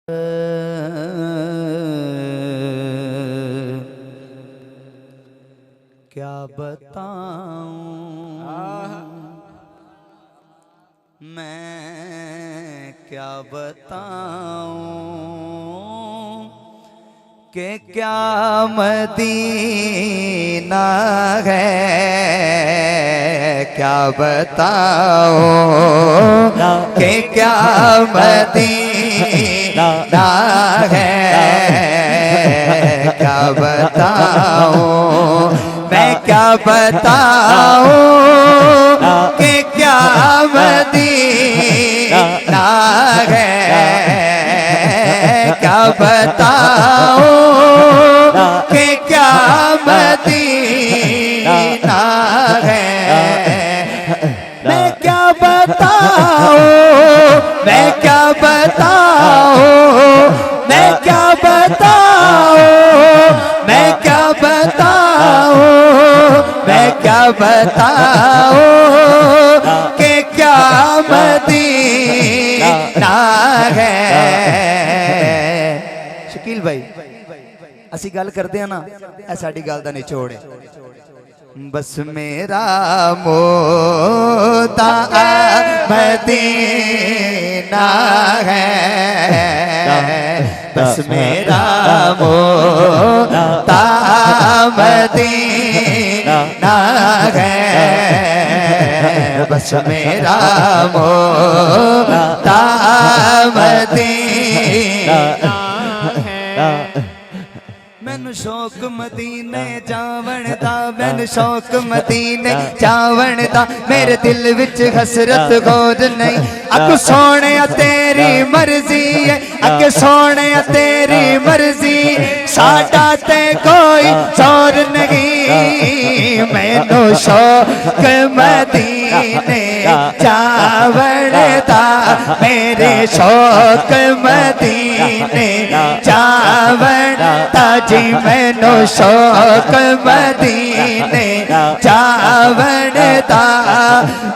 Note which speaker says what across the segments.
Speaker 1: क्या बताऊं मैं, क्या बताऊं कि क्या मदीना है, क्या बताऊं कि क्या मदीना है, क्या बताऊं मैं, क्या बताऊं कि क्या मदीना है, क्या बताऊं कि क्या मदीना है, मैं क्या बताऊं, मैं क्या बताऊं, मैं क्या बताऊं, मैं क्या बताऊं, मैं क्या बताऊं कि क्या मदीना है। शकील भाई असी गल करते हैं ना, ऐ साडी गल दा निचोड़ है। बस मेरा मोता मदीना है, बस मेरा मोता मदीना है, बस मेरा मोता मदीना है। मैनू शौक मदीने जावण दा, मैनू शौक मदीने जावण दा, मेरे दिल विच हसरत गौर नहीं। अग सोने तेरी मर्जी है, अग सोने तेरी मर्जी, साडा ते कोई जोर नहीं। मैनू शौक मदीने जावण दा, मेरे शौक मदीने जावण दा जी, मैनू शौक मदीने जावण दा।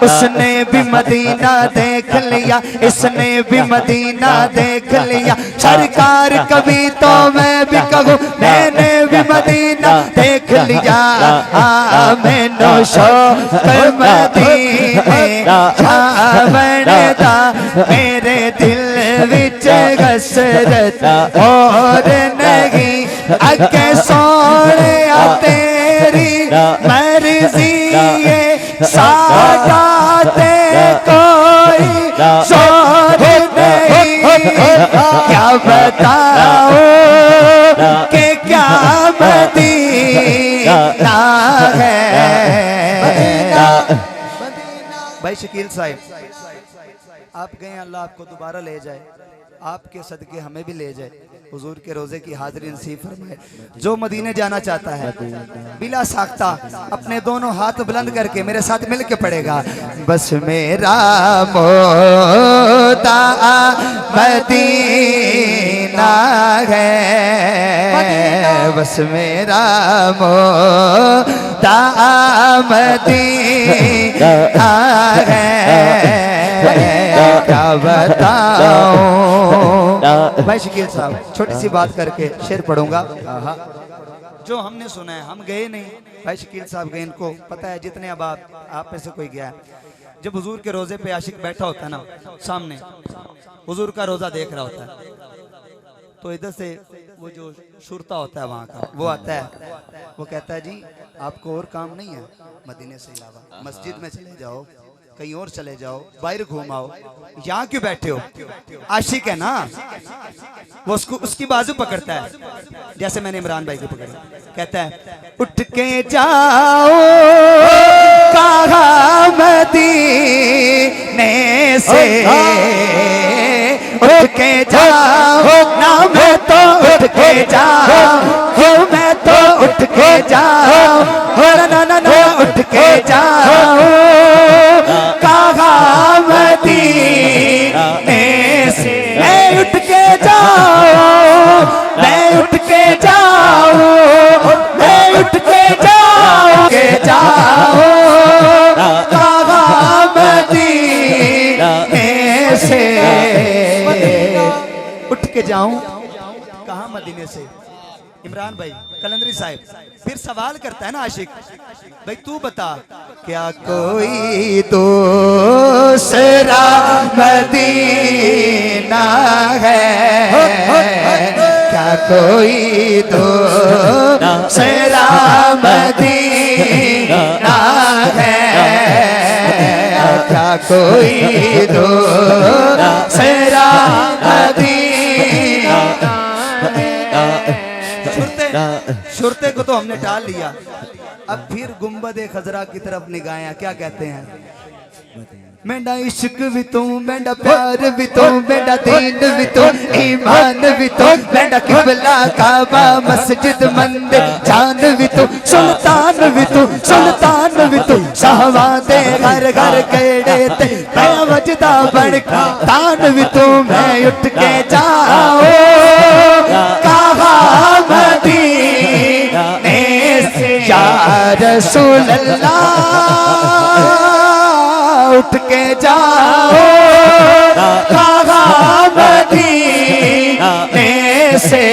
Speaker 1: उसने भी मदीना देख लिया, इसने भी मदीना देख लिया, सरकार कभी तो मैं भी कहूँ मैंने भी मदीना देख लिया। मैनू शौक मदीने जावण दा, मेरे दिल विच हसरत और नहीं। अगे सोने तेरी मर्जी है, साडा ते कोई जोर नहीं। क्या बताऊं कि क्या मदीना है। भाई शकील साहब आप गए, अल्लाह आपको दोबारा ले जाए, आपके सदके हमें भी ले जाए, हुजूर के रोजे की हाजिरी नसीब फरमाए। जो मदीने जाना चाहता है बिला साख्ता अपने दोनों हाथ बुलंद करके मेरे साथ मिल के पड़ेगा। बस मेरा मोता मदीना है, बस मेरा मोता मदीना है, क्या बताऊं। भाई शकील साहब छोटी सी बात करके शेर पढ़ूंगा। जो हमने सुना है, हम गए नहीं, भाई शकील साहब गए, इनको पता है। जितने अब आप में से कोई गया, जब हुजूर के रोजे पे आशिक बैठा होता है ना सामने, हुजूर का रोजा देख रहा होता है, तो इधर से वो जो शुरता होता है वहाँ का, वो आता है, वो कहता है जी आपको और काम नहीं है मदीने से अलावा, मस्जिद में चले जाओ, कहीं और चले जाओ, बाहर घूमाओ, यहाँ क्यों बैठे हो। आशिक है ना, वो उसकी बाजू पकड़ता है, जैसे मैंने इमरान भाई को पकड़ा, कहता है उठ के जाओ कहाँ मदीने से, उठ के जाओ ना, मैं तो उठ के जाओ, मैं तो उठ के जाओ, ना ना ना उठ के जाओ कहाँ मदीने से। मैं उठ के जाऊं, मैं उठ के जाऊं, मैं उठ के जाऊं, के जाऊं कहाँ मदीने से। उठ लेके जाऊं कहां मदीने से। इमरान भाई कलंदरी साहब फिर सवाल करता है ना आशिक, भाई तू बता क्या कोई दूसरा मदीना है, क्या कोई दूसरा मदीना है, क्या कोई दूसरा मदीना है। शुरते को तो हमने टाल लिया, अब फिर गुंबदे खजरा की तरफ निगाहें क्या कहते हैं। मेरा इश्क भी तू, मेरा प्यार भी तू, मेरा दीन भी तू, ईमान भी तू, मेरा किबला काबा मस्जिद मंदिर जान भी तू, सुल्तान भी तू, सुल्तान भी तू, शहवादे घर घर केड़े ते मैं वजदा बड़का तान भी तू। मैं उठ के जाओ कहा मदीने से या रसूल अल्लाह, उठ के जाओ कहा मदीने से,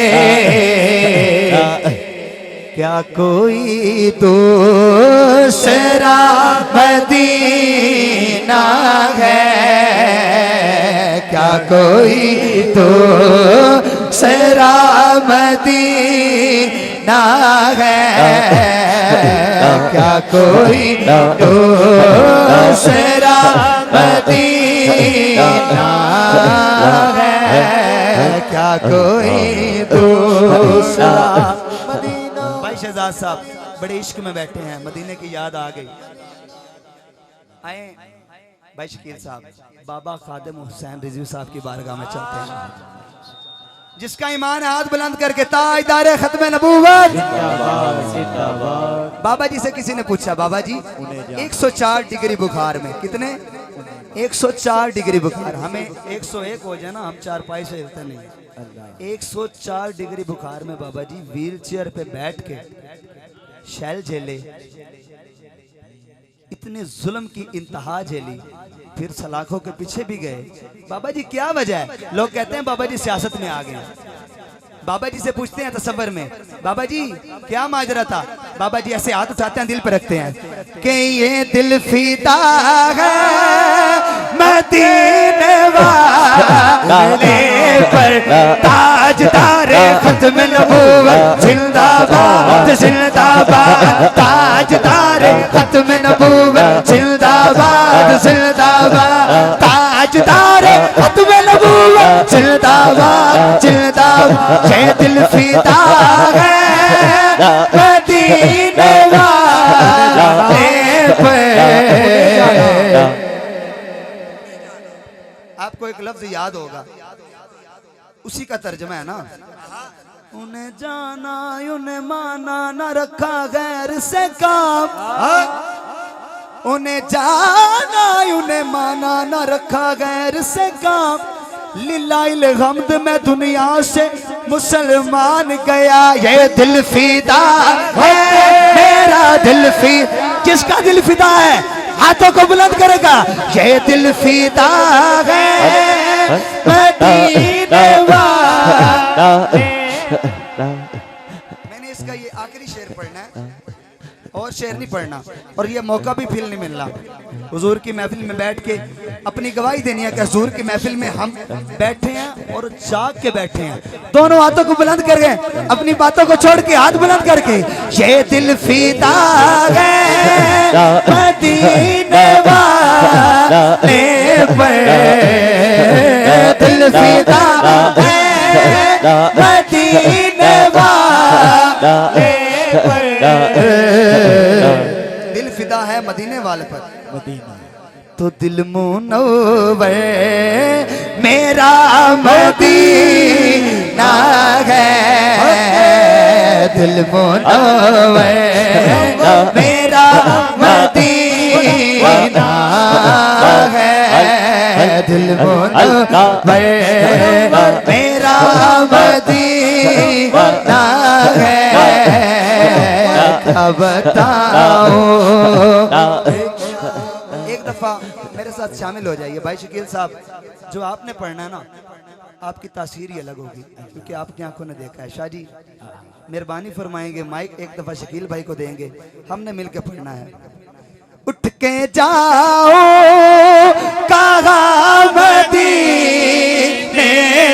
Speaker 1: क्या कोई दूसरा मदीना है, क्या कोई दूसरा मदीना है, क्या कोई दूसरा मदीना है, क्या कोई दूसरा मदीना। भाई शहजाद साहब बड़े इश्क में बैठे हैं, मदीने की याद आ गई। आए भाई शकील साहब बाबा खादिम हुसैन रिजवी साहब की बारगाह में चलते हैं। जिसका ईमान हाथ बुलंद करके ताजदार खत्म नबूवत। बाबा जी से किसी ने पूछा, बाबा जी 104 डिग्री बुखार में, कितने 104 डिग्री बुखार, हमें 101 हो जाए ना हम चारपाई से हिलते नहीं। 104 डिग्री बुखार में बाबा जी व्हील चेयर पे बैठ के शैल झेले, इतने जुल्म की इंतहा झेली, फिर सलाखों के पीछे भी गए। बाबा जी क्या वजह है? लोग कहते हैं बाबा जी सियासत में आ गए। बाबा जी से पूछते हैं तसव्वुर में, बाबा जी क्या माजरा था? बाबा जी ऐसे हाथ उठाते हैं, दिल पर रखते हैं कि ये दिल फीदा है मदीने वाले पर, ताजदारे खत्म नबूवत जिंदाबाद जिंदाबाद, ताजदारे खत्म नबूवत जिंदाबाद जिंदाबाद, ताजदारे खत्म नबूवत जिंदाबाद जिंदाबाद। ये दिल फिदा है मदीने वाले पे। आपको एक लफ्ज याद होगा, उसी का तर्जमा है ना, उन्हें जाना उन्हें माना न रखा गैर से काम, उन्हें जाना उन्हें माना न रखा गैर से काम, लिल्लाहिल हम्द में दुनिया से मुसलमान गया। ये दिल फिदा है मेरा दिल फिदा, किसका दिल फिदा है? हाथों को बुलंद करेगा। ये दिल फिदा है मदीने वाले। मैंने इसका ये आखिरी शेर पढ़ना है और शेर नहीं पढ़ना, और ये मौका भी फिर नहीं मिलना। हुजूर की महफिल में बैठ के अपनी गवाही देनी है कि हुजूर की महफिल में हम बैठे हैं और जाग के बैठे हैं। दोनों हाथों को बुलंद करके, अपनी बातों को छोड़ के हाथ बुलंद करके, ये दिल फिदा है मदीने वाले पर, दिल फिदा है मदीने वाले पर, दिल फिदा है मदीने वाले पर। मदीना तो दिल मुनव्वर मेरा मदीना है, दिल मुनव्वर मेरा मदीना है, दिल मुनव्वर मेरा मदीना है। बताओ एक दफा मेरे साथ शामिल हो जाइए भाई शकील साहब, जो आपने पढ़ना है ना आपकी तासीर ही अलग होगी, क्योंकि आपकी आंखों ने देखा है। शाह जी मेहरबानी फरमाएंगे, माइक एक दफा शकील भाई को देंगे, हमने मिलकर पढ़ना है। उठ के जाओ कहा मदीने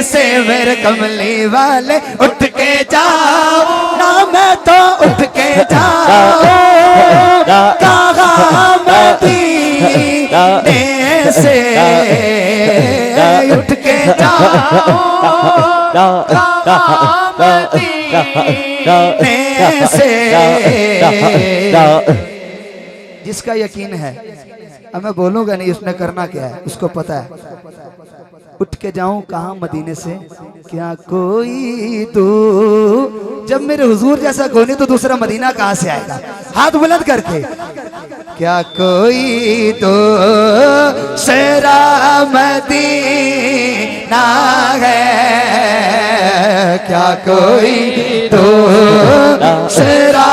Speaker 1: से मेरे कमली वाले, उठ के जाओ ना मैं तो उठ के जाओ कहा मदीने से, उठ के जाओ कहा मदीने से। जिसका यकीन है, अब मैं बोलूंगा नहीं उसने करना क्या है, उसको पता है। उठ के जाऊं कहां मदीने से, क्या कोई तू, जब मेरे हुजूर जैसा कोई नहीं तो दूसरा मदीना कहां से आएगा। हाथ बुलंद करके, क्या कोई तो सेरा मदीना है, क्या कोई तो सेरा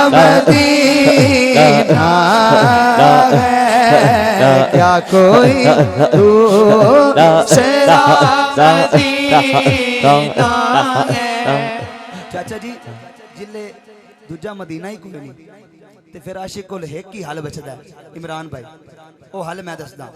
Speaker 1: मदीना है, क्या कोई तो सेरा मदीना है। चाचा जी जिले दूजा मदीना ही कोई नहीं ते फिर आशिक कोल एक ही हल बचदा है, इमरान भाई, वो हल मैं दसदा।